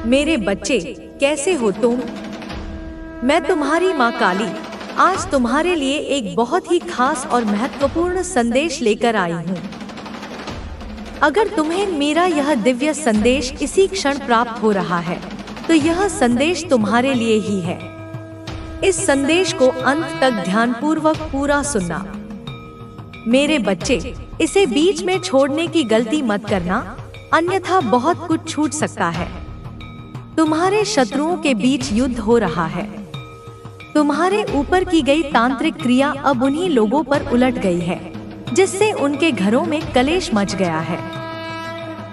मेरे बच्चे, कैसे हो तुम? मैं तुम्हारी माँ काली आज तुम्हारे लिए एक बहुत ही खास और महत्वपूर्ण संदेश लेकर आई हूँ। अगर तुम्हें मेरा यह दिव्य संदेश इसी क्षण प्राप्त हो रहा है, तो यह संदेश तुम्हारे लिए ही है। इस संदेश को अंत तक ध्यानपूर्वक पूरा सुनना। मेरे बच्चे, इसे बीच में छोड़ने की गलती मत करना, अन्यथा बहुत कुछ छूट सकता है। तुम्हारे शत्रुओं के बीच युद्ध हो रहा है। तुम्हारे ऊपर की गई तांत्रिक क्रिया अब उन्हीं लोगों पर उलट गई है, जिससे उनके घरों में कलेश मच गया है।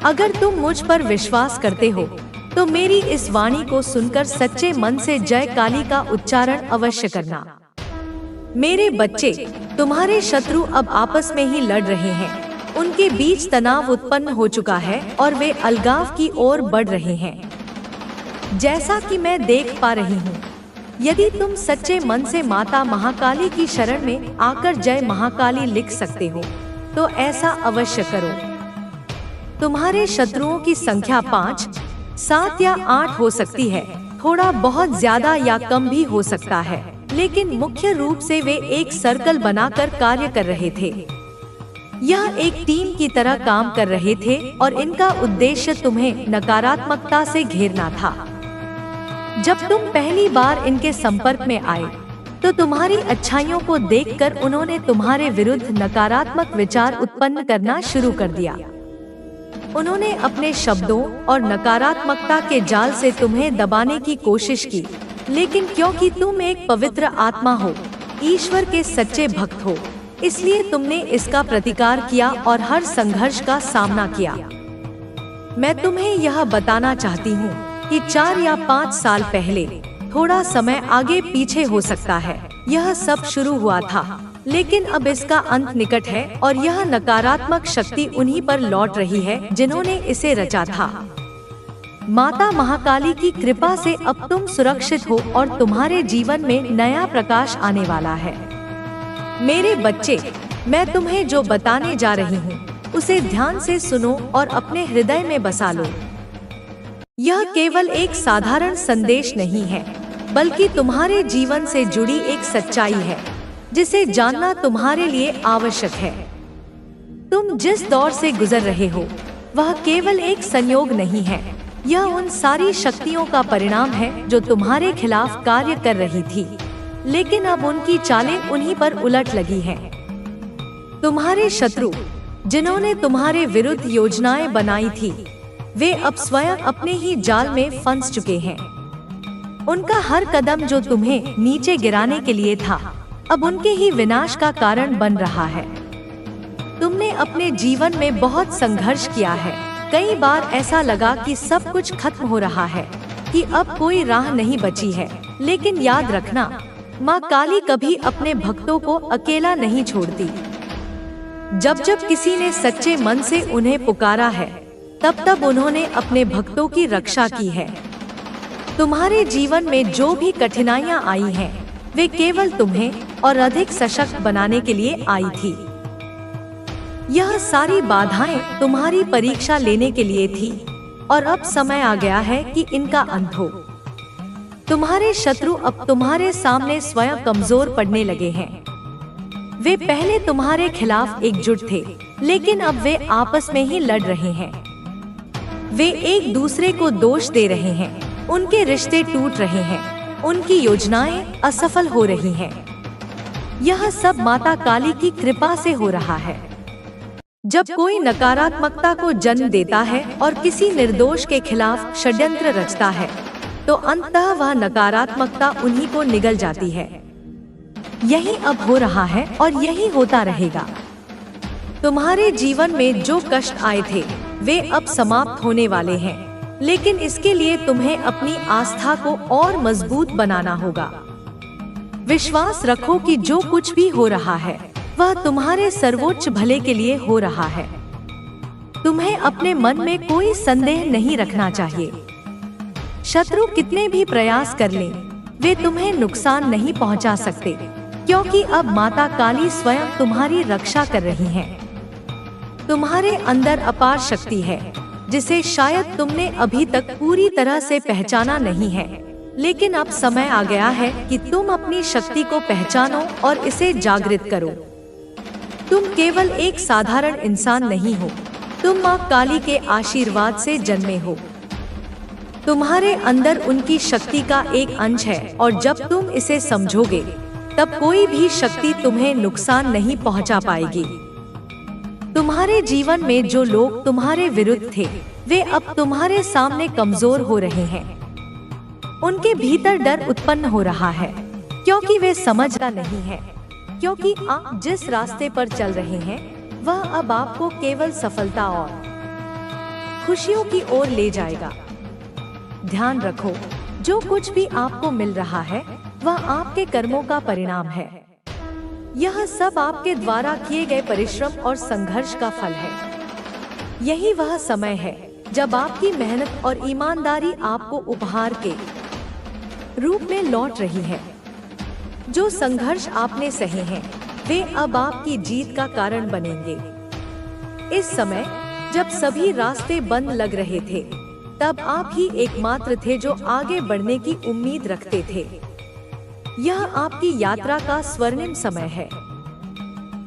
अगर तुम मुझ पर विश्वास करते हो, तो मेरी इस वाणी को सुनकर सच्चे मन से जय काली का उच्चारण अवश्य करना। मेरे बच्चे, तुम्हारे शत्रु अब आपस में ही लड़ रहे हैं। उनके बीच तनाव उत्पन्न हो चुका है और वे अलगाव की ओर बढ़ रहे हैं। जैसा कि मैं देख पा रही हूँ, यदि तुम सच्चे मन से माता महाकाली की शरण में आकर जय महाकाली लिख सकते हो, तो ऐसा अवश्य करो। तुम्हारे शत्रुओं की संख्या 5, 7 या 8 हो सकती है, थोड़ा बहुत ज्यादा या कम भी हो सकता है, लेकिन मुख्य रूप से वे एक सर्कल बनाकर कार्य कर रहे थे। यह एक टीम की तरह काम कर रहे थे और इनका उद्देश्य तुम्हें नकारात्मकता से घेरना था। जब तुम पहली बार इनके संपर्क में आए, तो तुम्हारी अच्छाइयों को देखकर उन्होंने तुम्हारे विरुद्ध नकारात्मक विचार उत्पन्न करना शुरू कर दिया। उन्होंने अपने शब्दों और नकारात्मकता के जाल से तुम्हें दबाने की कोशिश की, लेकिन क्योंकि तुम एक पवित्र आत्मा हो, ईश्वर के सच्चे भक्त हो, इसलिए तुमने इसका प्रतिकार किया और हर संघर्ष का सामना किया। मैं तुम्हें यह बताना चाहती हूँ कि 4 या 5 साल पहले, थोड़ा समय आगे पीछे हो सकता है, यह सब शुरू हुआ था, लेकिन अब इसका अंत निकट है और यह नकारात्मक शक्ति उन्हीं पर लौट रही है जिन्होंने इसे रचा था। माता महाकाली की कृपा से अब तुम सुरक्षित हो और तुम्हारे जीवन में नया प्रकाश आने वाला है। मेरे बच्चे, मैं तुम्हें जो बताने जा रही हूँ, उसे ध्यान से सुनो और अपने हृदय में बसा लो। यह केवल एक साधारण संदेश नहीं है, बल्कि तुम्हारे जीवन से जुड़ी एक सच्चाई है, जिसे जानना तुम्हारे लिए आवश्यक है। तुम जिस दौर से गुजर रहे हो, वह केवल एक संयोग नहीं है। यह उन सारी शक्तियों का परिणाम है जो तुम्हारे खिलाफ कार्य कर रही थी, लेकिन अब उनकी चालें उन्हीं पर उलट लगी हैं। तुम्हारे शत्रु, जिन्होंने तुम्हारे विरुद्ध योजनाएं बनाई थी, वे अब स्वयं अपने ही जाल में फंस चुके हैं। उनका हर कदम जो तुम्हें नीचे गिराने के लिए था, अब उनके ही विनाश का कारण बन रहा है। तुमने अपने जीवन में बहुत संघर्ष किया है। कई बार ऐसा लगा कि सब कुछ खत्म हो रहा है, कि अब कोई राह नहीं बची है। लेकिन याद रखना, माँ काली कभी अपने भक्तों को अकेला नहीं छोड़ती। जब जब किसी ने सच्चे मन से उन्हें पुकारा है, तब तब उन्होंने अपने भक्तों की रक्षा की है। तुम्हारे जीवन में जो भी कठिनाइयाँ आई हैं, वे केवल तुम्हें और अधिक सशक्त बनाने के लिए आई थी। यह सारी बाधाएं तुम्हारी परीक्षा लेने के लिए थी, और अब समय आ गया है कि इनका अंत हो। तुम्हारे शत्रु अब तुम्हारे सामने स्वयं कमजोर पड़ने लगे हैं। वे पहले तुम्हारे खिलाफ एकजुट थे, लेकिन अब वे आपस में ही लड़ रहे हैं। वे एक दूसरे को दोष दे रहे हैं, उनके रिश्ते टूट रहे हैं, उनकी योजनाएं असफल हो रही हैं। यह सब माता काली की कृपा से हो रहा है। जब कोई नकारात्मकता को जन्म देता है और किसी निर्दोष के खिलाफ षड्यंत्र रचता है, तो अंततः वह नकारात्मकता उन्हीं को निगल जाती है। यही अब हो रहा है और यही होता रहेगा। तुम्हारे जीवन में जो कष्ट आए थे, वे अब समाप्त होने वाले हैं, लेकिन इसके लिए तुम्हें अपनी आस्था को और मजबूत बनाना होगा। विश्वास रखो कि जो कुछ भी हो रहा है, वह तुम्हारे सर्वोच्च भले के लिए हो रहा है। तुम्हें अपने मन में कोई संदेह नहीं रखना चाहिए। शत्रु कितने भी प्रयास कर लें, वे तुम्हें नुकसान नहीं पहुंचा सकते, क्योंकि अब माता काली स्वयं तुम्हारी रक्षा कर रही हैं। तुम्हारे अंदर अपार शक्ति है, जिसे शायद तुमने अभी तक पूरी तरह से पहचाना नहीं है। लेकिन अब समय आ गया है कि तुम अपनी शक्ति को पहचानो और इसे जागृत करो। तुम केवल एक साधारण इंसान नहीं हो, तुम माँ काली के आशीर्वाद से जन्मे हो। तुम्हारे अंदर उनकी शक्ति का एक अंश है और जब तुम इसे समझोगे तब कोई भी शक्ति तुम्हें नुकसान नहीं पहुंचा पाएगी। तुम्हारे जीवन में जो लोग तुम्हारे विरुद्ध थे, वे अब तुम्हारे सामने कमजोर हो रहे हैं। उनके भीतर डर उत्पन्न हो रहा है क्योंकि वे समझता नहीं है, क्योंकि आप जिस रास्ते पर चल रहे हैं वह अब आपको केवल सफलता और खुशियों की ओर ले जाएगा। ध्यान रखो, जो कुछ भी आपको मिल रहा है वह आपके कर्मों का परिणाम है। यह सब आपके द्वारा किए गए परिश्रम और संघर्ष का फल है। यही वह समय है जब आपकी मेहनत और ईमानदारी आपको उपहार के रूप में लौट रही है। जो संघर्ष आपने सहे हैं वे अब आपकी जीत का कारण बनेंगे। इस समय जब सभी रास्ते बंद लग रहे थे, तब आप ही एकमात्र थे जो आगे बढ़ने की उम्मीद रखते थे। यह आपकी यात्रा का स्वर्णिम समय है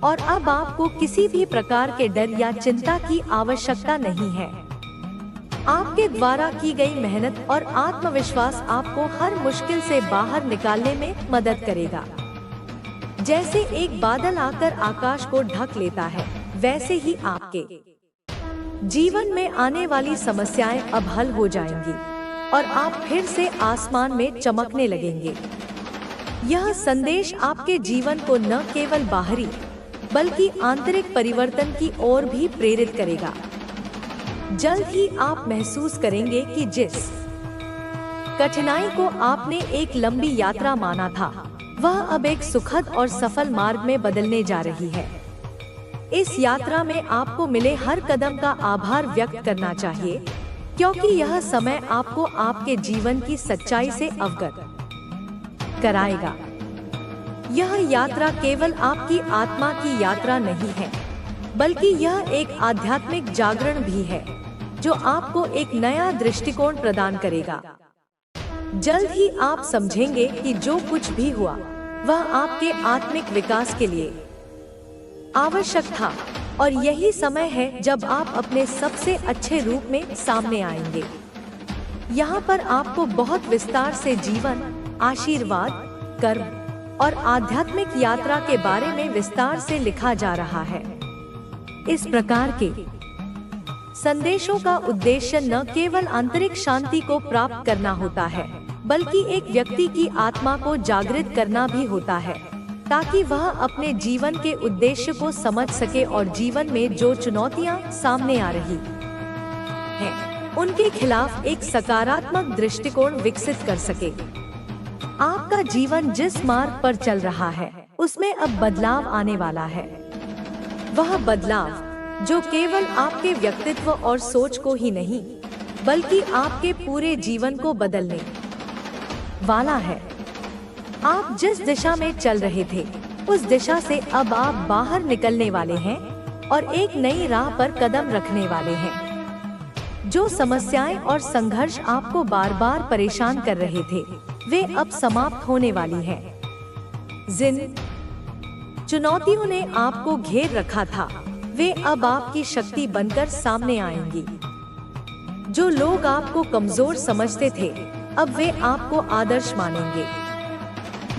और अब आपको किसी भी प्रकार के डर या चिंता की आवश्यकता नहीं है। आपके द्वारा की गई मेहनत और आत्मविश्वास आपको हर मुश्किल से बाहर निकालने में मदद करेगा। जैसे एक बादल आकर आकाश को ढक लेता है, वैसे ही आपके जीवन में आने वाली समस्याएं अब हल हो जाएंगी और आप फिर से आसमान में चमकने लगेंगे। यह संदेश आपके जीवन को न केवल बाहरी बल्कि आंतरिक परिवर्तन की ओर भी प्रेरित करेगा। जल्द ही आप महसूस करेंगे कि जिस कठिनाई को आपने एक लंबी यात्रा माना था, वह अब एक सुखद और सफल मार्ग में बदलने जा रही है। इस यात्रा में आपको मिले हर कदम का आभार व्यक्त करना चाहिए, क्योंकि यह समय आपको आपके जीवन की सच्चाई से अवगत कराएगा। यह यात्रा केवल आपकी आत्मा की यात्रा नहीं है, बल्कि यह एक आध्यात्मिक जागरण भी है जो आपको एक नया दृष्टिकोण प्रदान करेगा। जल्द ही आप समझेंगे कि जो कुछ भी हुआ वह आपके आत्मिक विकास के लिए आवश्यक था और यही समय है जब आप अपने सबसे अच्छे रूप में सामने आएंगे। यहाँ पर आपको बहुत विस्तार से जीवन, आशीर्वाद, कर्म और आध्यात्मिक यात्रा के बारे में विस्तार से लिखा जा रहा है। इस प्रकार के संदेशों का उद्देश्य न केवल आंतरिक शांति को प्राप्त करना होता है, बल्कि एक व्यक्ति की आत्मा को जागृत करना भी होता है, ताकि वह अपने जीवन के उद्देश्य को समझ सके और जीवन में जो चुनौतियां सामने आ रही हैं, उनके खिलाफ एक सकारात्मक दृष्टिकोण विकसित कर सके। आपका जीवन जिस मार्ग पर चल रहा है, उसमें अब बदलाव आने वाला है। वह बदलाव जो केवल आपके व्यक्तित्व और सोच को ही नहीं, बल्कि आपके पूरे जीवन को बदलने वाला है। आप जिस दिशा में चल रहे थे, उस दिशा से अब आप बाहर निकलने वाले हैं और एक नई राह पर कदम रखने वाले हैं। जो समस्याएं और संघर्ष आपको बार बार परेशान कर रहे थे, वे अब समाप्त होने वाली हैं। जिन चुनौतियों ने आपको घेर रखा था, वे अब आपकी शक्ति बनकर सामने आएंगी। जो लोग आपको कमजोर समझते थे, अब वे आपको आदर्श मानेंगे।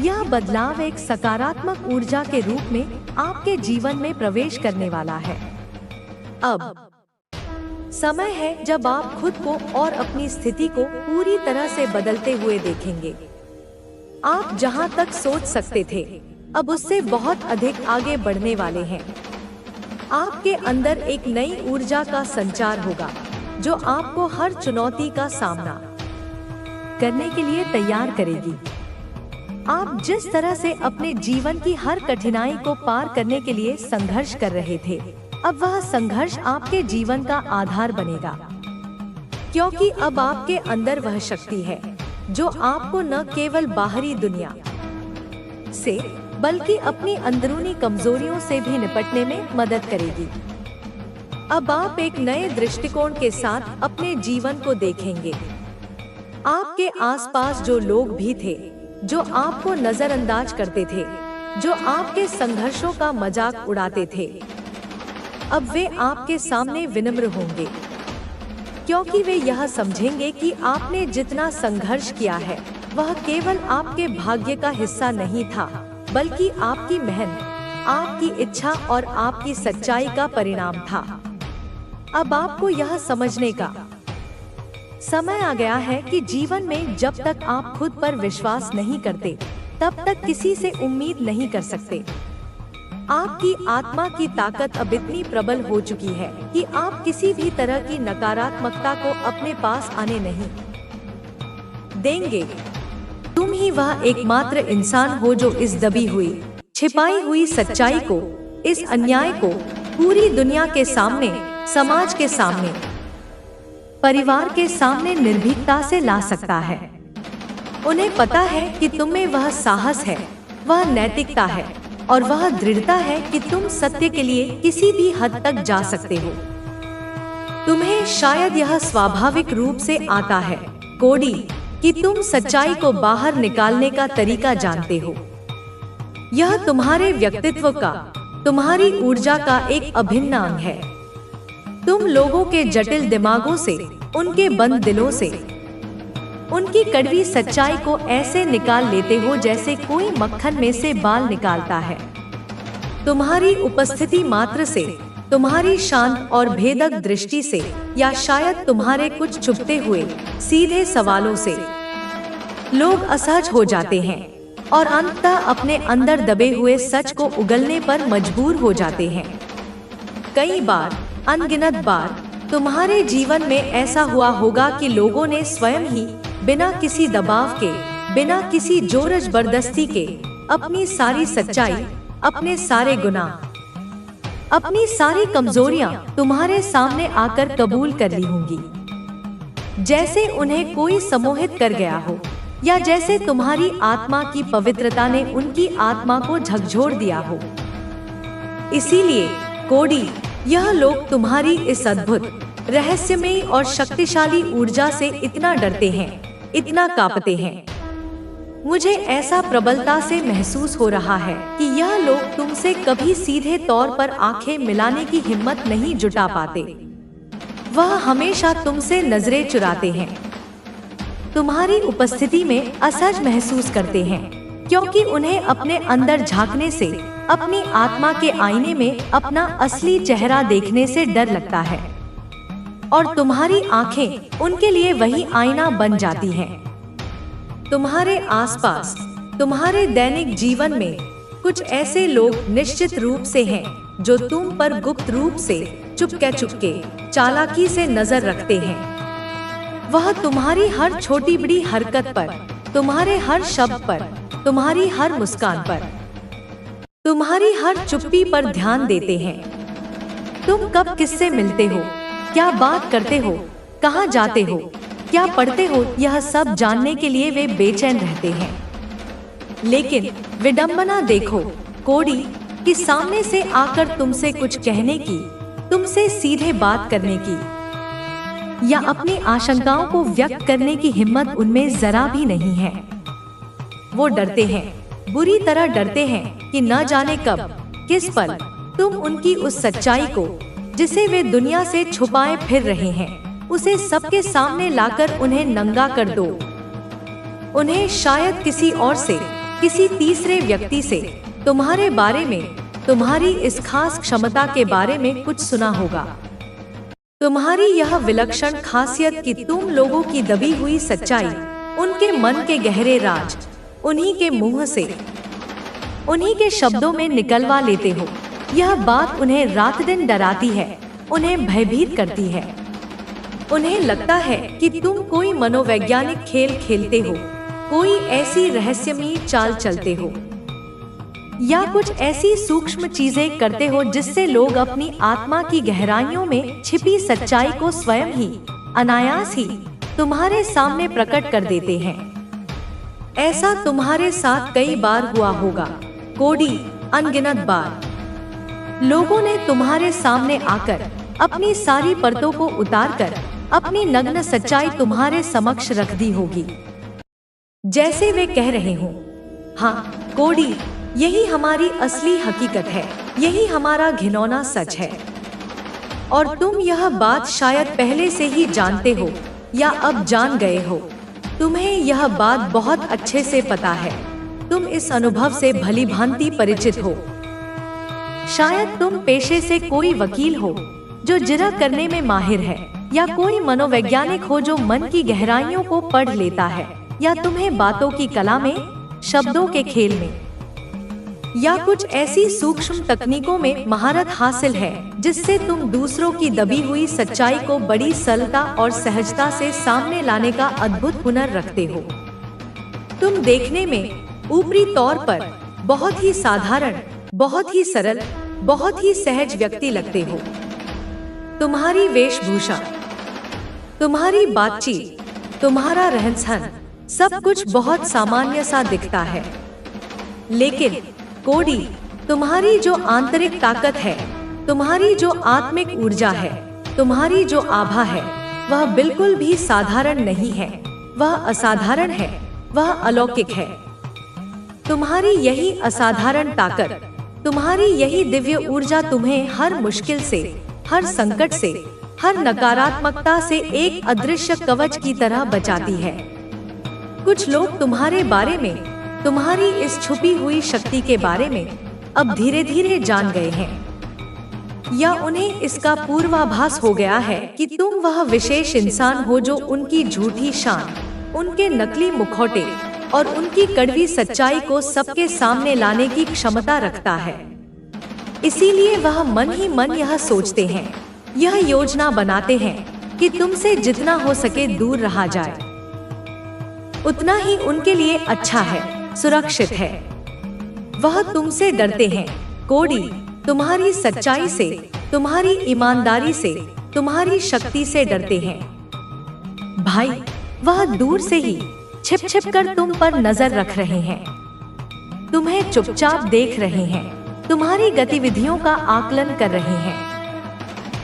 यह बदलाव एक सकारात्मक ऊर्जा के रूप में आपके जीवन में प्रवेश करने वाला है। अब समय है जब आप खुद को और अपनी स्थिति को पूरी तरह से बदलते हुए देखेंगे। आप जहां तक सोच सकते थे, अब उससे बहुत अधिक आगे बढ़ने वाले हैं। आपके अंदर एक नई ऊर्जा का संचार होगा, जो आपको हर चुनौती का सामना करने के लिए तैयार करेगी। आप जिस तरह से अपने जीवन की हर कठिनाई को पार करने के लिए संघर्ष कर रहे थे, अब वह संघर्ष आपके जीवन का आधार बनेगा, क्योंकि अब आपके अंदर वह शक्ति है जो आपको न केवल बाहरी दुनिया से, बल्कि अपनी अंदरूनी कमजोरियों से भी निपटने में मदद करेगी। अब आप एक नए दृष्टिकोण के साथ अपने जीवन को देखेंगे। आपके आसपास जो लोग भी थे, जो आपको नजरअंदाज करते थे, जो आपके संघर्षों का मजाक उड़ाते थे, अब वे आपके सामने विनम्र होंगे, क्योंकि वे यह समझेंगे कि आपने जितना संघर्ष किया है वह केवल आपके भाग्य का हिस्सा नहीं था, बल्कि आपकी मेहनत, आपकी इच्छा और आपकी सच्चाई का परिणाम था। अब आपको यह समझने का समय आ गया है कि जीवन में जब तक आप खुद पर विश्वास नहीं करते, तब तक किसी से उम्मीद नहीं कर सकते। आपकी आत्मा की ताकत अब इतनी प्रबल हो चुकी है कि आप किसी भी तरह की नकारात्मकता को अपने पास आने नहीं देंगे। तुम ही वह एकमात्र इंसान हो जो इस दबी हुई, छिपाई हुई सच्चाई को, इस अन्याय को पूरी दुनिया के सामने, समाज के सामने, परिवार के सामने निर्भीकता से ला सकता है। उन्हें पता है कि तुम में वह साहस है, वह नैतिकता है और वह दृढ़ता है कि तुम सत्य के लिए किसी भी हद तक जा सकते हो। तुम्हें शायद यह स्वाभाविक रूप से आता है, कोडी, कि तुम सच्चाई को बाहर निकालने का तरीका जानते हो। यह तुम्हारे व्यक्तित्व का, तुम्हारी ऊर्जा का एक अभिन्न अंग है। तुम लोगों के जटिल दिमागों से, उनके बंद दिलों से, उनकी कड़वी सच्चाई को ऐसे निकाल लेते हो जैसे कोई मक्खन में से बाल निकालता है। तुम्हारी उपस्थिति मात्र से, तुम्हारी शांत और भेदक दृष्टि से, या शायद तुम्हारे कुछ छुपते हुए सीधे सवालों से लोग असहज हो जाते हैं और अंततः अपने अंदर दबे हुए सच को उगलने पर मजबूर हो जाते हैं। कई बार, अनगिनत बार तुम्हारे जीवन में ऐसा हुआ होगा कि लोगों ने स्वयं ही बिना किसी दबाव के, बिना किसी जोर जबरदस्ती के अपनी सारी सच्चाई, अपने सारे गुनाह, अपनी सारी कमजोरियां तुम्हारे सामने आकर कबूल कर ली होंगी। जैसे उन्हें कोई सम्मोहित कर गया हो, या जैसे तुम्हारी आत्मा की पवित्रता ने उनकी आत्मा को झकझोर दिया हो। इसीलिए कोडी, यह लोग तुम्हारी इस अद्भुत, रहस्यमयी और शक्तिशाली ऊर्जा से इतना डरते हैं, इतना कांपते हैं। मुझे ऐसा प्रबलता से महसूस हो रहा है कि यह लोग तुमसे कभी सीधे तौर पर आंखें मिलाने की हिम्मत नहीं जुटा पाते। वह हमेशा तुमसे नजरें चुराते हैं, तुम्हारी उपस्थिति में असहज महसूस करते हैं, क्योंकि उन्हें अपने अंदर झांकने से, अपनी आत्मा के आईने में अपना असली चेहरा देखने से डर लगता है। और तुम्हारी आंखें उनके लिए वही आईना बन जाती हैं। तुम्हारे आसपास, तुम्हारे दैनिक जीवन में कुछ ऐसे लोग निश्चित रूप से हैं जो तुम पर गुप्त रूप से, चुपके चालाकी से नजर रखते हैं। वह तुम्हारी हर छोटी बड़ी हरकत पर, तुम्हारे हर शब्द पर, तुम्हारी हर मुस्कान पर, तुम्हारी हर चुप्पी पर ध्यान देते हैं। तुम कब किससे मिलते हो, क्या बात करते हो, कहाँ जाते हो, क्या पढ़ते हो, यह सब जानने के लिए वे बेचैन रहते हैं। लेकिन विडंबना देखो कोडी, कि सामने से आकर तुमसे कुछ कहने की, तुमसे सीधे बात करने की, या अपनी आशंकाओं को व्यक्त करने की हिम्मत उनमें जरा भी नहीं है। वो डरते हैं, बुरी तरह डरते हैं कि न जाने कब, किस पल तुम उनकी उस सच्चाई को, जिसे वे दुनिया से छुपाए फिर रहे हैं, उसे सबके सामने लाकर उन्हें नंगा कर दो। उन्हें शायद किसी और से, किसी तीसरे व्यक्ति से तुम्हारे बारे में, तुम्हारी इस खास क्षमता के बारे में कुछ सुना होगा। तुम्हारी यह विलक्षण खासियत कि तुम लोगों की दबी हुई सच्चाई, उनके मन के गहरे राज, उन्हीं के मुंह से, उन्हीं के शब्दों में निकलवा लेते हो। यह बात उन्हें रात दिन डराती है, उन्हें भयभीत करती है। उन्हें लगता है कि तुम कोई मनोवैज्ञानिक खेल खेलते हो, कोई ऐसी रहस्यमयी चाल चलते हो, या कुछ ऐसी सूक्ष्म चीजें करते हो जिससे लोग अपनी आत्मा की गहराइयों में छिपी सच्चाई को स्वयं ही, अनायास ही तुम्हारे सामने प्रकट कर देते हैं। ऐसा तुम्हारे साथ कई बार हुआ होगा कोडी, अनगिनत बार। लोगों ने तुम्हारे सामने आकर अपनी सारी परतों को उतारकर अपनी नग्न सच्चाई तुम्हारे समक्ष रख दी होगी। जैसे वे कह रहे हों, हाँ कोडी, यही हमारी असली हकीकत है, यही हमारा घिनौना सच है। और तुम यह बात शायद पहले से ही जानते हो या अब जान गए हो। तुम्हें यह बात बहुत अच्छे से पता है, तुम इस अनुभव से भली भांति परिचित हो। शायद तुम पेशे से कोई वकील हो जो जिरह करने में माहिर है, या कोई मनोवैज्ञानिक हो जो मन की गहराइयों को पढ़ लेता है, या तुम्हें बातों की कला में, शब्दों के खेल में, या कुछ ऐसी सूक्ष्म तकनीकों में महारत हासिल है जिससे तुम दूसरों की दबी हुई सच्चाई को बड़ी सरलता और सहजता से सामने लाने का अद्भुत हुनर रखते हो। तुम देखने में ऊपरी तौर पर बहुत ही साधारण, बहुत ही सरल, बहुत ही सहज व्यक्ति लगते हो। तुम्हारी वेशभूषा, तुम्हारी बातचीत, तुम्हारा रहन-सहन, सब कुछ बहुत सामान्य सा दिखता है। लेकिन कोडी, तुम्हारी जो आंतरिक ताकत है, तुम्हारी जो आत्मिक ऊर्जा है, तुम्हारी जो आभा है, वह बिल्कुल भी साधारण नहीं है, वह असाधारण है, वह अलौकिक है। तुम्हारी यही असाधारण ताकत, तुम्हारी यही दिव्य ऊर्जा तुम्हें हर मुश्किल से, हर संकट से, हर नकारात्मकता से एक अदृश्य कवच की तरह बचाती है। कुछ लोग तुम्हारे बारे में, तुम्हारी इस छुपी हुई शक्ति के बारे में अब धीरे धीरे जान गए हैं, या उन्हें इसका पूर्वाभास हो गया है कि तुम वह विशेष इंसान हो जो उनकी झूठी शान, उनके नकली मुखौटे और उनकी कड़वी सच्चाई को सबके सामने लाने की क्षमता रखता है। इसीलिए वह मन ही मन यह सोचते हैं, यह योजना बनाते हैं कि तुमसे जितना हो सके दूर रहा जाए, उतना ही उनके लिए अच्छा है, सुरक्षित है। वह तुमसे डरते हैं कोडी, तुम्हारी सच्चाई से, तुम्हारी ईमानदारी से, तुम्हारी शक्ति से डरते हैं। भाई, वह दूर से ही छिप छिप कर तुम पर नजर रख रहे हैं, तुम्हें चुपचाप देख रहे हैं, तुम्हारी गतिविधियों का आकलन कर रहे हैं,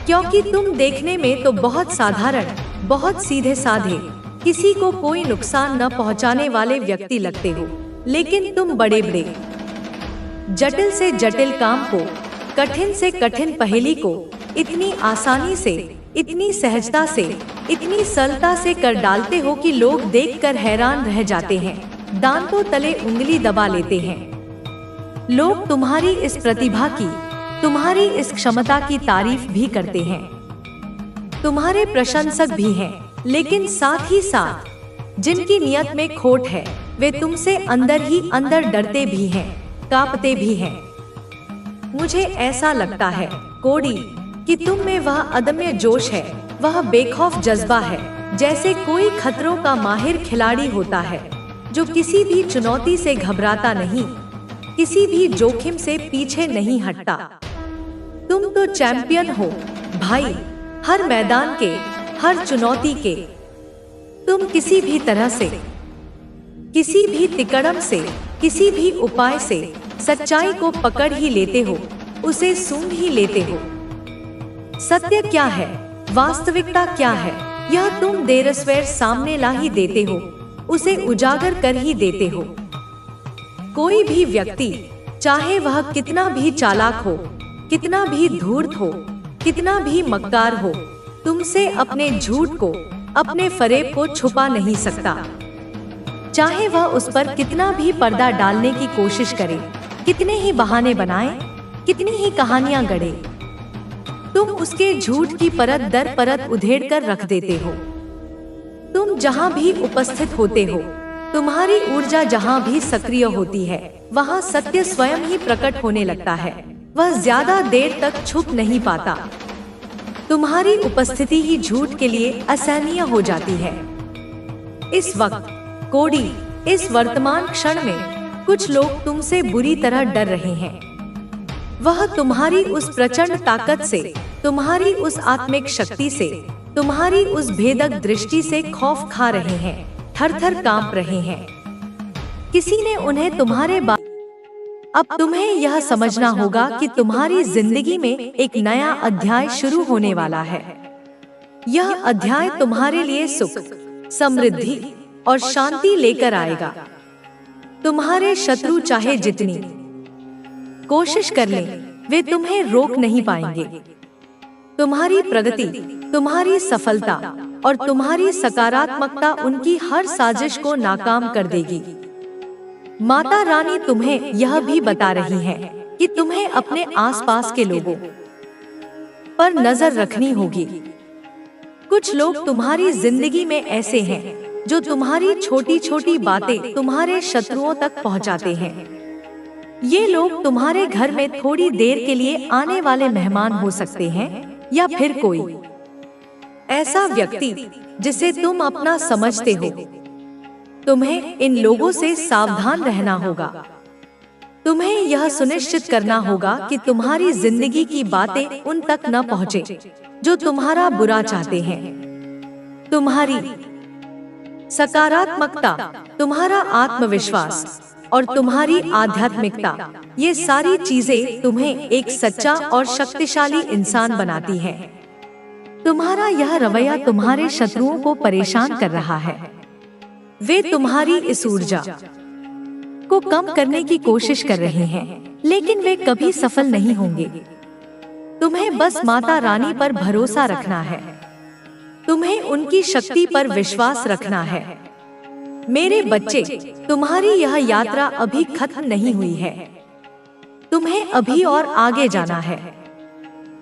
क्योंकि तुम देखने में तो बहुत साधारण, बहुत सीधे साधे, किसी को कोई नुकसान न पहुंचाने वाले व्यक्ति लगते हो। लेकिन तुम बड़े बड़े, जटिल से जटिल काम को, कठिन से कठिन पहेली को इतनी आसानी से, इतनी सहजता से, इतनी सरलता से कर डालते हो कि लोग देखकर हैरान रह जाते हैं, दांतों तले उंगली दबा लेते हैं। लोग तुम्हारी इस प्रतिभा की, तुम्हारी इस क्षमता की तारीफ भी करते हैं, तुम्हारे प्रशंसक भी हैं, लेकिन साथ ही साथ जिनकी नियत में खोट है, वे तुमसे अंदर ही अंदर डरते भी हैं, कांपते भी हैं। मुझे ऐसा लगता है कोडी कि तुम में वह अदम्य जोश है, वह बेखौफ जज्बा है, जैसे कोई खतरों का माहिर खिलाड़ी होता है जो किसी भी चुनौती से घबराता नहीं, किसी भी जोखिम से पीछे नहीं हटता। तुम तो चैंपियन हो भाई, हर मैदान के, हर चुनौती के। तुम किसी भी तरह से, किसी भी तिकड़म से, किसी भी उपाय से सच्चाई को पकड़ ही लेते हो, उसे सूंघ ही लेते हो। सत्य क्या है, वास्तविकता क्या है, यह तुम देरस्वेर सामने ला ही देते हो, उसे उजागर कर ही देते हो। कोई भी व्यक्ति, चाहे वह कितना भी चालाक हो, कितना भी धूर्त हो, कितना भी मक्कार हो, तुमसे अपने झूठ को, अपने फरेब को छुपा नहीं सकता। चाहे वह उस पर कितना भी पर्दा डालने की कोशिश करे, कितने ही बहाने बनाए, कितनी ही कहानियां गढ़े, तुम उसके झूठ की परत दर परत उधेड़ कर रख देते हो। तुम जहां भी उपस्थित होते हो, तुम्हारी ऊर्जा जहां भी सक्रिय होती है, वहां सत्य स्वयं ही प्रकट होने लगता है, वह ज्यादा देर तक छुप नहीं पाता। तुम्हारी उपस्थिति ही झूठ के लिए असहनीय हो जाती है। इस वक्त कोडी, इस वर्तमान क्षण में कुछ लोग तुमसे बुरी तरह डर रहे हैं। वह तुम्हारी उस प्रचंड ताकत से, तुम्हारी उस आत्मिक शक्ति से, तुम्हारी उस भेदक दृष्टि से खौफ खा रहे हैं, थर थर कांप रहे हैं। किसी ने उन्हें तुम्हारे अब तुम्हें यह समझना होगा कि तुम्हारी जिंदगी में एक नया अध्याय शुरू होने वाला है। यह अध्याय तुम्हारे लिए सुख, समृद्धि और शांति लेकर आएगा। तुम्हारे शत्रु चाहे जितनी कोशिश कर लें, वे तुम्हें रोक नहीं पाएंगे। तुम्हारी प्रगति, तुम्हारी सफलता और तुम्हारी सकारात्मकता उनकी हर साजिश को नाकाम कर देगी। माता रानी तुम्हें यह भी बता रही है कि तुम्हें अपने आसपास के लोगों पर नजर रखनी होगी। कुछ लोग तुम्हारी जिंदगी में ऐसे हैं जो तुम्हारी छोटी छोटी बातें तुम्हारे शत्रुओं तक पहुंचाते हैं। ये लोग तुम्हारे घर में थोड़ी देर के लिए आने वाले मेहमान हो सकते हैं या फिर कोई ऐसा व्यक्ति जिसे तुम अपना समझते हो। तुम्हें इन लोगों से सावधान रहना होगा। तुम्हें यह सुनिश्चित करना होगा कि तुम्हारी जिंदगी की बातें उन तक न पहुंचे जो तुम्हारा बुरा चाहते हैं। तुम्हारी सकारात्मकता, तुम्हारा आत्मविश्वास और तुम्हारी आध्यात्मिकता, ये सारी चीजें तुम्हें एक सच्चा और शक्तिशाली इंसान बनाती हैं। तुम्हारा यह रवैया तुम्हारे शत्रुओं को परेशान कर रहा है। वे तुम्हारी इस ऊर्जा को कम करने की कोशिश कर रहे हैं, लेकिन वे कभी सफल नहीं होंगे। तुम्हें बस माता रानी पर भरोसा रखना है। तुम्हें उनकी शक्ति पर विश्वास रखना है। मेरे बच्चे, तुम्हारी यह यात्रा अभी खत्म नहीं हुई है। तुम्हें अभी और आगे जाना है।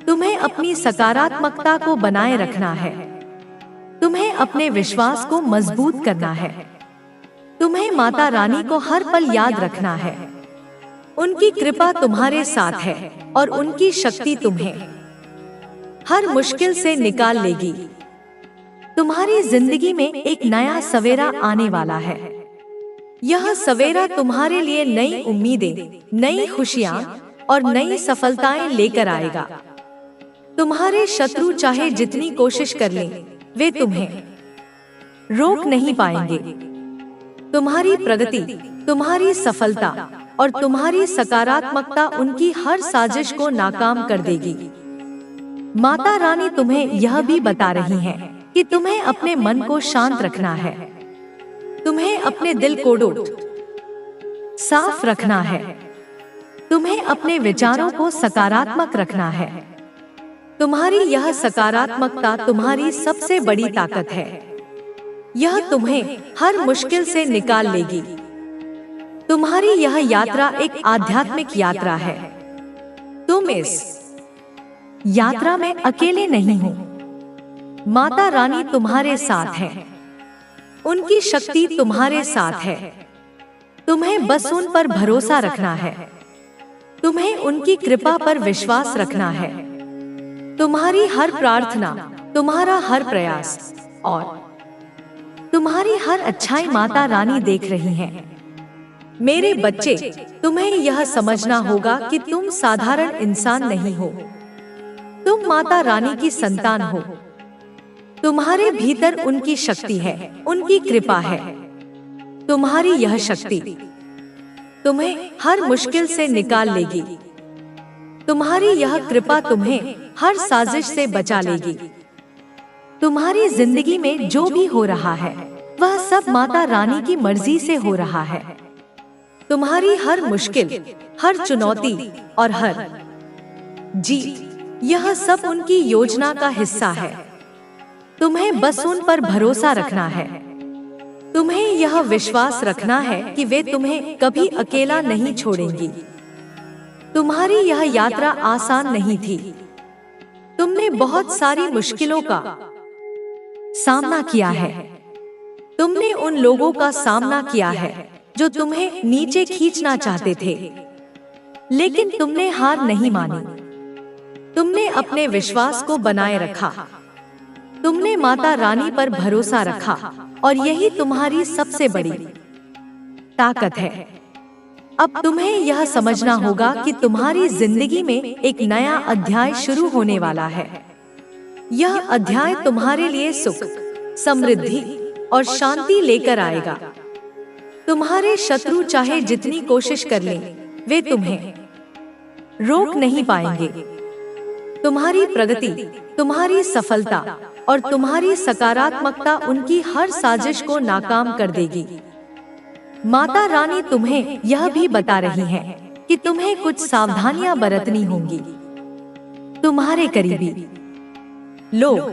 तुम्हें अपनी सकारात्मकता को बनाए रखना है। तुम्हें अपने विश्वास को मजबूत करना है। तुम्हें माता रानी को हर पल याद रखना है। उनकी कृपा तुम्हारे साथ है और उनकी शक्ति तुम्हें हर मुश्किल से निकाल लेगी। तुम्हारी जिंदगी में एक नया सवेरा आने वाला है। यह सवेरा तुम्हारे लिए नई उम्मीदें, नई खुशियां और नई सफलताएं लेकर आएगा। तुम्हारे शत्रु चाहे जितनी कोशिश कर लें, वे तुम्हें रोक नहीं पाएंगे। तुम्हारी प्रगति, तुम्हारी सफलता और तुम्हारी सकारात्मकता उनकी हर साजिश को नाकाम कर देगी। माता रानी तुम्हें यह भी बता रही है कि तुम्हें अपने मन को शांत रखना है। तुम्हें अपने दिल को साफ रखना है। तुम्हें अपने विचारों को सकारात्मक रखना है। तुम्हारी यह सकारात्मकता तुम्हारी सबसे बड़ी ताकत है। यह तुम्हें हर मुश्किल से निकाल लेगी। तुम्हारी यह यात्रा एक आध्यात्मिक यात्रा है। तुम इस यात्रा में अकेले नहीं हो। माता रानी तुम्हारे साथ है। उनकी शक्ति तुम्हारे साथ है। तुम्हें बस उन पर भरोसा रखना है। तुम्हें उनकी कृपा पर विश्वास रखना है। तुम्हारी हर प्रार्थना, तुम्हारा हर प्रयास और तुम्हारी हर अच्छाई माता रानी देख रही हैं। मेरे बच्चे, तुम्हें यह समझना होगा कि तुम साधारण इंसान नहीं हो। तुम माता रानी की संतान हो। तुम्हारे भीतर उनकी शक्ति है, उनकी कृपा है। तुम्हारी यह शक्ति तुम्हें हर मुश्किल से निकाल लेगी। तुम्हारी यह कृपा तुम्हें हर साजिश से बचा लेगी। तुम्हारी जिंदगी में जो भी हो रहा है, वह सब माता रानी की मर्जी से हो रहा है। तुम्हारी हर मुश्किल, हर चुनौती और हर जीत, यह सब उनकी योजना का हिस्सा है। तुम्हें बस उन पर भरोसा रखना है। तुम्हें यह विश्वास रखना है कि वे तुम्हें कभी अकेला नहीं छोड़ेंगी। तुम्हारी यह यात्रा आसान नहीं थी। तुमने बहुत सारी मुश्किलों का सामना किया है। तुमने उन लोगों का सामना किया है जो तुम्हें नीचे खींचना चाहते थे, लेकिन तुमने हार नहीं मानी। तुमने अपने विश्वास को बनाए रखा। तुमने माता रानी पर भरोसा रखा और यही तुम्हारी सबसे बड़ी ताकत है। अब तुम्हें यह समझना होगा कि तुम्हारी जिंदगी में एक नया अध्याय शुरू होने वाला है। यह अध्याय तुम्हारे लिए सुख, समृद्धि और शांति लेकर आएगा। तुम्हारे शत्रु चाहे जितनी कोशिश कर लें, वे तुम्हें रोक नहीं पाएंगे। तुम्हारी प्रगति, तुम्हारी सफलता और तुम्हारी सकारात्मकता उनकी हर साजिश को नाकाम कर देगी। माता रानी तुम्हें यह भी बता रही है कि तुम्हें कुछ सावधानियां बरतनी होंगी। तुम्हारे करीबी लोग,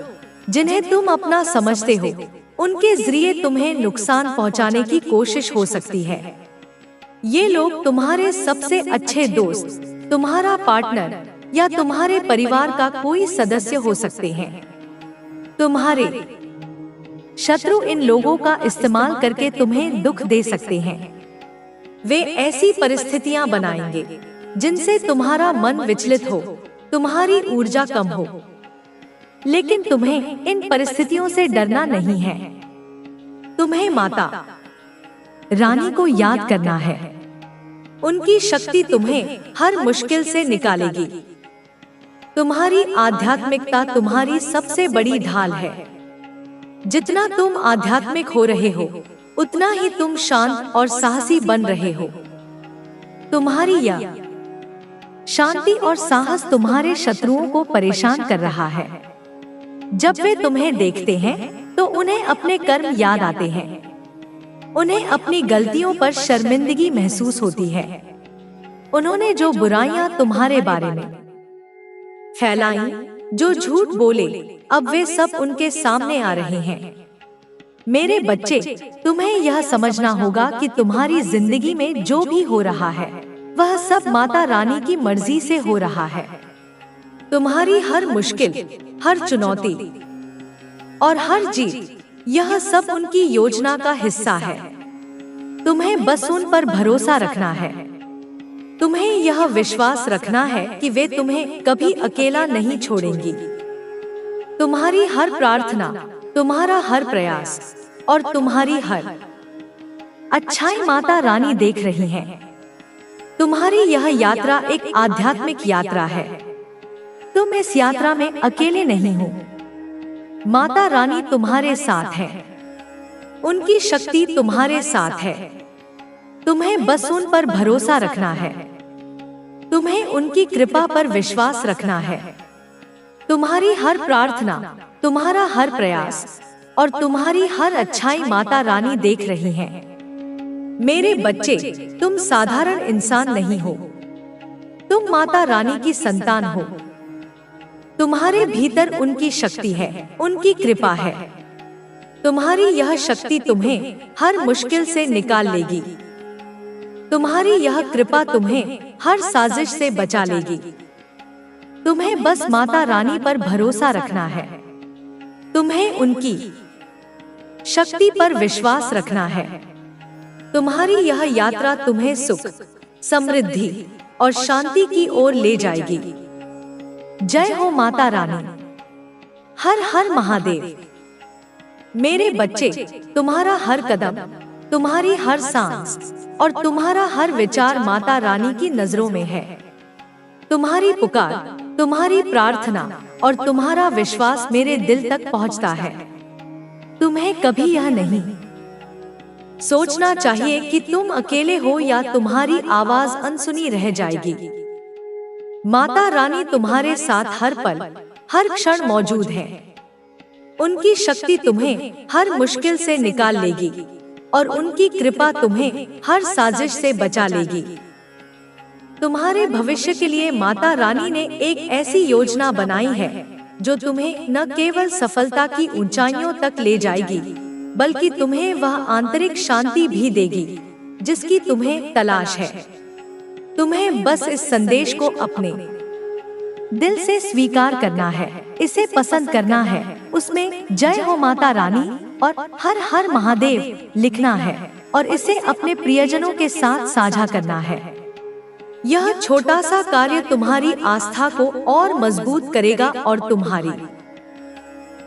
जिन्हें तुम अपना समझते हो, उनके जरिए तुम्हें नुकसान पहुंचाने की कोशिश हो सकती है। ये लोग तुम्हारे सबसे अच्छे दोस्त, तुम्हारा पार्टनर या तुम्हारे परिवार का कोई सदस्य हो सकते हैं। तुम्हारे शत्रु इन लोगों का इस्तेमाल करके तुम्हें दुख दे सकते हैं। वे ऐसी परिस्थितियां बनाएंगे जिनसे तुम्हारा मन विचलित हो, तुम्हारी ऊर्जा कम हो। लेकिन तुम्हें इन परिस्थितियों से डरना नहीं है। तुम्हें माता रानी को याद करना है। उनकी शक्ति तुम्हें हर मुश्किल से निकालेगी। तुम्हारी आध्यात्मिकता तुम्हारी सबसे बड़ी ढाल है। जितना तुम आध्यात्मिक हो रहे हो, उतना ही तुम शांत और साहसी बन रहे हो। तुम्हारी यह शांति और साहस तुम्हारे शत्रुओं को परेशान कर रहा है। जब वे तुम्हें देखते हैं तो उन्हें अपने कर्म याद आते हैं। उन्हें अपनी गलतियों पर शर्मिंदगी महसूस होती है। उन्होंने जो बुराइयां तुम्हारे बारे में फैलाई, जो झूठ बोले, अब वे सब उनके सामने आ रहे हैं। मेरे बच्चे, तुम्हें यह समझना होगा कि तुम्हारी जिंदगी में जो भी हो रहा है, वह सब माता रानी की मर्जी से हो रहा है। तुम्हारी हर मुश्किल, हर चुनौती और हर जीत, यह सब उनकी योजना का हिस्सा है। तुम्हें बस उन पर भरोसा रखना है। तुम्हें यह विश्वास रखना है कि वे तुम्हें कभी अकेला नहीं छोड़ेंगी। तुम्हारी हर प्रार्थना, तुम्हारा हर प्रयास और तुम्हारी हर अच्छाई माता रानी देख रही हैं। तुम्हारी यह यात्रा एक आध्यात्मिक यात्रा है। तुम इस यात्रा में अकेले नहीं हो। माता रानी तुम्हारे साथ है। उनकी शक्ति तुम्हारे साथ है। तुम्हें बस उन पर भरोसा रखना है। तुम्हें उनकी कृपा पर विश्वास रखना है। तुम्हारी हर प्रार्थना, तुम्हारा हर प्रयास और तुम्हारी हर अच्छाई माता रानी देख रही हैं। मेरे बच्चे, तुम साधारण इंसान नहीं हो। तुम माता रानी की संतान हो। तुम्हारे भीतर उनकी शक्ति है, उनकी कृपा है। तुम्हारी यह शक्ति तुम्हें हर मुश्किल से निकाल लेगी। तुम्हारी यह कृपा तुम्हें हर साजिश से बचा लेगी। तुम्हें बस माता रानी पर भरोसा रखना है। तुम्हें उनकी शक्ति पर विश्वास रखना है। तुम्हारी यह यात्रा तुम्हें सुख, समृद्धि और शांति की ओर ले जाएगी। जय हो माता रानी। हर हर महादेव। मेरे बच्चे, तुम्हारा हर कदम, तुम्हारी हर सांस और तुम्हारा हर विचार माता रानी की नजरों में है। तुम्हारी पुकार, तुम्हारी प्रार्थना और तुम्हारा विश्वास मेरे दिल तक पहुंचता है। तुम्हें कभी यह नहीं सोचना चाहिए कि तुम अकेले हो या तुम्हारी आवाज अनसुनी रह जाएगी। माता रानी तुम्हारे साथ हर पल, हर क्षण मौजूद है। उनकी शक्ति तुम्हें हर मुश्किल से निकाल लेगी और उनकी कृपा तुम्हें हर साजिश से बचा लेगी। तुम्हारे भविष्य के लिए माता रानी ने एक ऐसी योजना बनाई है जो तुम्हें न केवल सफलता की ऊंचाइयों तक ले जाएगी, बल्कि तुम्हें वह आंतरिक शांति भी देगी जिसकी तुम्हें तलाश है। तुम्हें बस इस संदेश को अपने दिल से स्वीकार करना है, इसे पसंद करना है, उसमें जय हो माता रानी और हर हर महादेव लिखना है और इसे अपने प्रियजनों के साथ साझा करना है। यह छोटा सा कार्य तुम्हारी आस्था को और मजबूत करेगा और तुम्हारी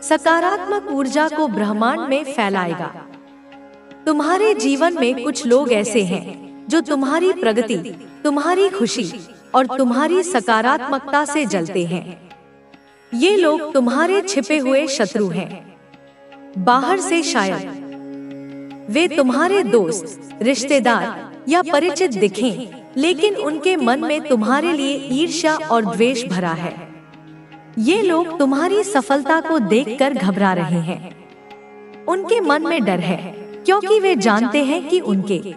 सकारात्मक ऊर्जा को ब्रह्मांड में फैलाएगा। तुम्हारे जीवन में कुछ लोग ऐसे हैं जो तुम्हारी प्रगति, तुम्हारी खुशी और तुम्हारी सकारात्मकता से जलते हैं। ये लोग तुम्हारे छिपे हुए शत्रु हैं। बाहर से शायद वे तुम्हारे दोस्त, रिश्तेदार या परिचित दिखें, लेकिन उनके मन में तुम्हारे लिए ईर्ष्या और द्वेष भरा है। ये लोग तुम्हारी सफलता को देखकर घबरा रहे हैं। उनके मन में डर है, क्योंकि वे जानते हैं कि उनके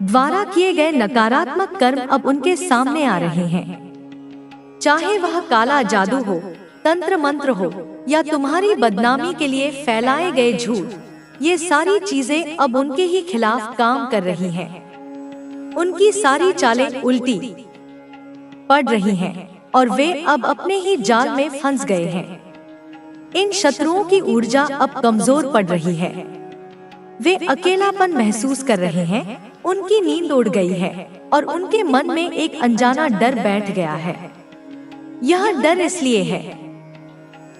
द्वारा किए गए नकारात्मक कर्म अब उनके सामने आ रहे हैं। चाहे वह काला जादू हो, तंत्र मंत्र हो, या तुम्हारी बदनामी के लिए फैलाए गए झूठ, ये सारी चीजें अब उनके ही खिलाफ काम कर रही हैं। उनकी सारी चालें उल्टी पड़ रही हैं और वे अब अपने ही जाल में फंस गए हैं। इन शत्रुओं की ऊर्जा अब कमजोर पड़ रही है। वे अकेलापन महसूस कर रहे हैं, उनकी नींद उड़ गई है और उनके मन में एक अनजाना डर बैठ गया है। यह डर इसलिए है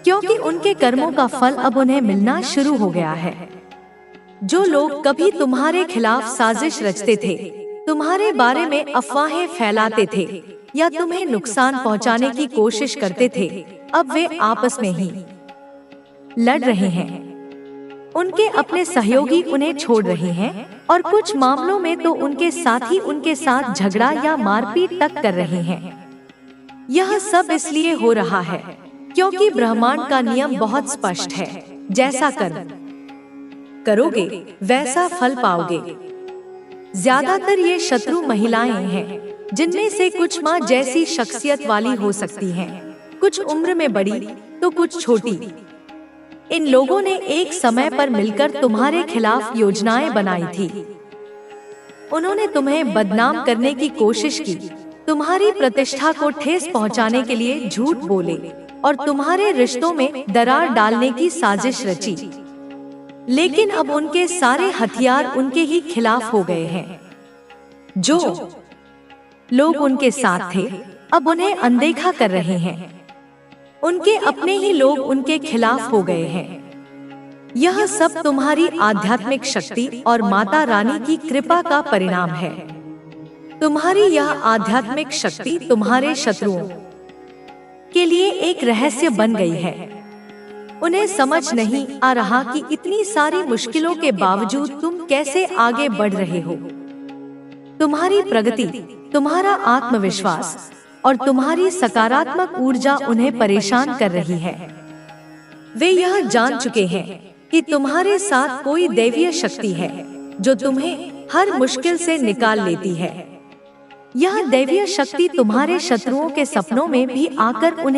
क्योंकि उनके कर्मों का फल अब उन्हें मिलना शुरू हो गया है। जो लोग कभी तुम्हारे खिलाफ साजिश रचते थे, तुम्हारे बारे में अफवाहें फैलाते थे या तुम्हें नुकसान पहुंचाने की कोशिश करते थे, अब वे आपस में ही लड़ रहे हैं। उनके अपने सहयोगी उन्हें छोड़ रहे हैं और कुछ मामलों में तो उनके साथी उनके साथ झगड़ा या मारपीट तक कर रहे हैं। यह सब इसलिए हो रहा है क्योंकि ब्रह्मांड का नियम बहुत स्पष्ट है, जैसा करोगे वैसा फल पाओगे। ज्यादातर ये शत्रु महिलाएं हैं, जिनमें से कुछ माँ जैसी शख्सियत वाली हो सकती हैं, कुछ उम्र में बड़ी तो कुछ छोटी। इन लोगों ने एक समय पर मिलकर तुम्हारे खिलाफ योजनाएं बनाई थी। उन्होंने तुम्हें बदनाम करने की कोशिश की, तुम्हारी प्रतिष्ठा को ठेस पहुंचाने के लिए झूठ बोले और तुम्हारे रिश्तों में दरार डालने की साजिश रची। लेकिन अब उनके सारे हथियार उनके ही खिलाफ हो गए हैं। जो लोग उनके साथ थे, अब उन्हें अनदेखा कर रहे हैं। उनके अपने ही लोग उनके खिलाफ हो गए हैं। यह सब तुम्हारी आध्यात्मिक शक्ति और माता रानी की कृपा का परिणाम है। तुम्हारी यह आध्यात्मिक शक्ति तुम्हारे शत्रुओं के लिए एक रहस्य बन गई है। उन्हें समझ नहीं आ रहा कि इतनी सारी मुश्किलों के बावजूद तुम कैसे आगे बढ़ रहे हो। तुम्हारी प्रगति, तुम्हारा आत्मविश्वास और तुम्हारी सकारात्मक ऊर्जा उन्हें परेशान कर रही है। वे यह जान चुके हैं कि तुम्हारे साथ कोई दैवीय शक्ति है जो तुम्हें हर मुश्किल से निकाल लेती है। यह दैवीय शक्ति तुम्हारे शत्रुओं के सपनों में भी आकर उन्हें